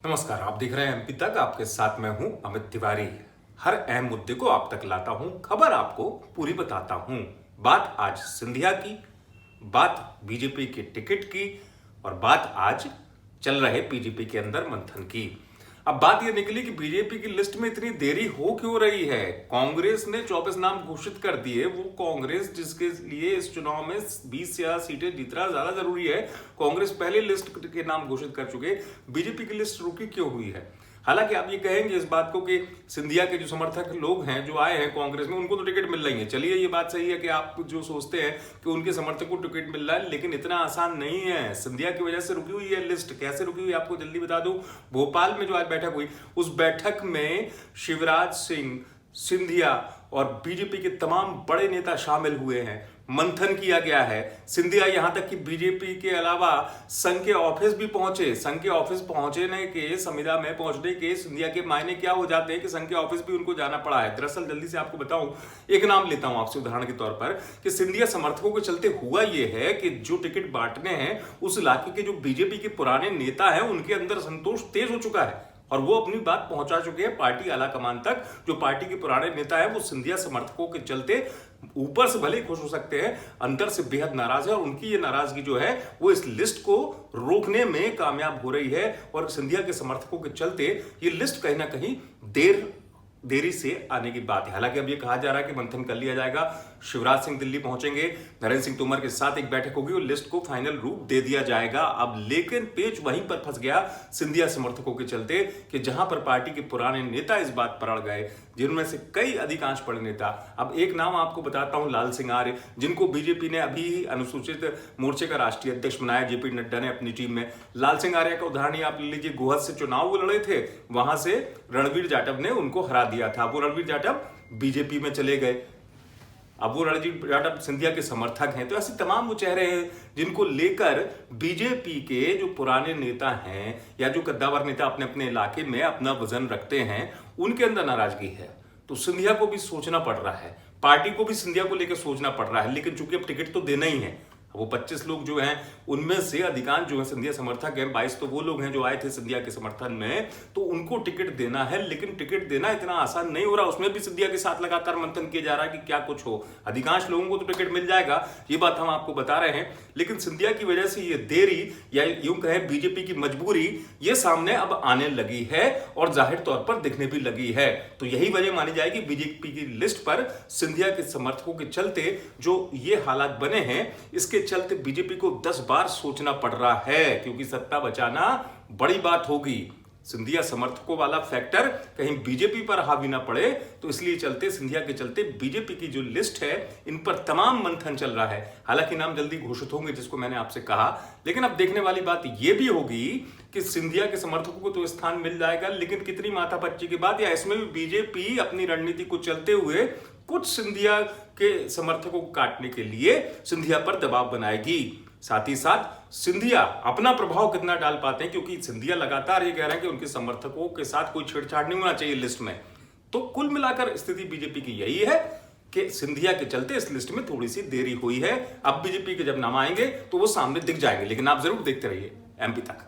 नमस्कार, आप देख रहे हैं एमपी तक। आपके साथ मैं हूं अमित तिवारी। हर अहम मुद्दे को आप तक लाता हूं, खबर आपको पूरी बताता हूं। बात आज सिंधिया की, बात बीजेपी के टिकट की और बात आज चल रहे बीजेपी के अंदर मंथन की। अब बात यह निकली कि बीजेपी की लिस्ट में इतनी देरी हो क्यों रही है। कांग्रेस ने 24 नाम घोषित कर दिए। वो कांग्रेस जिसके लिए इस चुनाव में 20 या सीटें जीतना ज्यादा जरूरी है, कांग्रेस पहले लिस्ट के नाम घोषित कर चुके। बीजेपी की लिस्ट रुकी क्यों हुई है? हालांकि आप ये कहेंगे इस बात को कि सिंधिया के जो समर्थक लोग हैं जो आए हैं कांग्रेस में, उनको तो टिकट मिल रही है। चलिए, ये बात सही है कि आप जो सोचते हैं कि उनके समर्थक को टिकट मिल रहा है, लेकिन इतना आसान नहीं है। सिंधिया की वजह से रुकी हुई है लिस्ट। कैसे रुकी हुई है आपको जल्दी बता दूं। भोपाल में जो आज बैठक हुई, उस बैठक में शिवराज सिंह, सिंधिया और बीजेपी के तमाम बड़े नेता शामिल हुए हैं। मंथन किया गया है। सिंधिया यहां तक कि बीजेपी के अलावा संघ के ऑफिस भी पहुंचे। संघ के ऑफिस पहुंचने के, संविदा में पहुंचने के सिंधिया के मायने क्या हो जाते हैं कि संघ के ऑफिस भी उनको जाना पड़ा है। दरअसल जल्दी से आपको बताऊं, एक नाम लेता हूं आपसे उदाहरण के तौर पर कि सिंधिया समर्थकों के चलते हुआ यह है कि जो टिकट बांटने हैं उस इलाके के जो बीजेपी के पुराने नेता हैं उनके अंदर संतोष तेज हो चुका है और वो अपनी बात पहुंचा चुके हैं पार्टी आला कमान तक। जो पार्टी के पुराने नेता है वो सिंधिया समर्थकों के चलते ऊपर से भले खुश हो सकते हैं, अंदर से बेहद नाराज है और उनकी ये नाराजगी जो है वो इस लिस्ट को रोकने में कामयाब हो रही है। और सिंधिया के समर्थकों के चलते ये लिस्ट कहीं ना कहीं देरी से आने की बात है। हालांकि अब ये कहा जा रहा है कि मंथन कर लिया जाएगा। शिवराज सिंह दिल्ली पहुंचेंगे, नरेंद्र सिंह तोमर के साथ एक बैठक होगी और लिस्ट को फाइनल रूप दे दिया जाएगा। अब लेकिन पेच वहीं पर फंस गया सिंधिया समर्थकों के चलते कि जहां पर पार्टी के पुराने नेता इस बात पर अड़ गए, जिनमें से कई अधिकांश बड़े नेता। अब एक नाम आपको बताता हूं, लाल सिंह आर्य, जिनको बीजेपी ने अभी ही अनुसूचित मोर्चे का राष्ट्रीय अध्यक्ष बनाया जेपी नड्डा ने अपनी टीम में। लाल सिंह आर्य का उदाहरण ही आप ले लीजिए। गोहद से चुनाव वो लड़े थे, वहां से रणवीर जाटव ने उनको हरा दिया था। वो रणवीर जाटव बीजेपी में चले गए। अब वो रणवीर जाटव सिंधिया के समर्थक हैं। तो ऐसे तमाम वो चेहरे हैं जिनको लेकर बीजेपी के जो पुराने नेता हैं या जो कद्दावर नेता अपने अपने इलाके में अपना वजन रखते हैं, उनके अंदर नाराजगी है। तो सिंधिया को भी सोचना पड़ रहा है, पार्टी को भी सिंधिया को लेकर सोचना पड़ रहा है। लेकिन चूंकि अब टिकट तो देना ही है, वो 25 लोग जो हैं उनमें से अधिकांश जो है सिंधिया समर्थक हैं। 22 तो वो लोग हैं जो आए थे सिंधिया के समर्थन में, तो उनको टिकट देना है। लेकिन टिकट देना इतना आसान नहीं हो रहा। उसमें भी सिंधिया के साथ लगातार मंथन किया जा रहा है कि क्या कुछ हो। अधिकांश लोगों को तो टिकट मिल जाएगा, ये बात हम आपको बता रहे हैं। लेकिन सिंधिया की वजह से ये देरी या यूं कहें बीजेपी की मजबूरी ये सामने अब आने लगी है और जाहिर तौर पर दिखने भी लगी है। तो यही वजह मानी जाएगी बीजेपी की लिस्ट पर सिंधिया के समर्थकों के चलते जो ये हालात बने हैं, इसके चलते बीजेपी को 10 बार सोचना पड़ रहा है, क्योंकि सत्ता बचाना बड़ी बात होगी। सिंधिया समर्थकों वाला फैक्टर कहीं बीजेपी पर हावी ना पड़े, तो इसलिए चलते सिंधिया के चलते बीजेपी की जो लिस्ट है इन पर तमाम मंथन चल रहा है। हालांकि नाम जल्दी घोषित होंगे, जिसको मैंने आपसे कहा। लेकिन अब देखने वाली बात यह भी होगी कि सिंधिया के समर्थकों को तो स्थान मिल जाएगा, लेकिन कितनी माथापच्ची की बात, या इसमें भी बीजेपी अपनी रणनीति को चलते हुए कुछ सिंधिया के समर्थकों को काटने के लिए सिंधिया पर दबाव बनाएगी। साथ ही साथ सिंधिया अपना प्रभाव कितना डाल पाते हैं, क्योंकि सिंधिया लगातार ये कह रहे हैं कि उनके समर्थकों के साथ कोई छेड़छाड़ नहीं होना चाहिए लिस्ट में। तो कुल मिलाकर स्थिति बीजेपी की यही है कि सिंधिया के चलते इस लिस्ट में थोड़ी सी देरी हुई है। अब बीजेपी के जब नाम आएंगे तो वो सामने दिख जाएंगे। लेकिन आप जरूर देखते रहिए एमपी तक।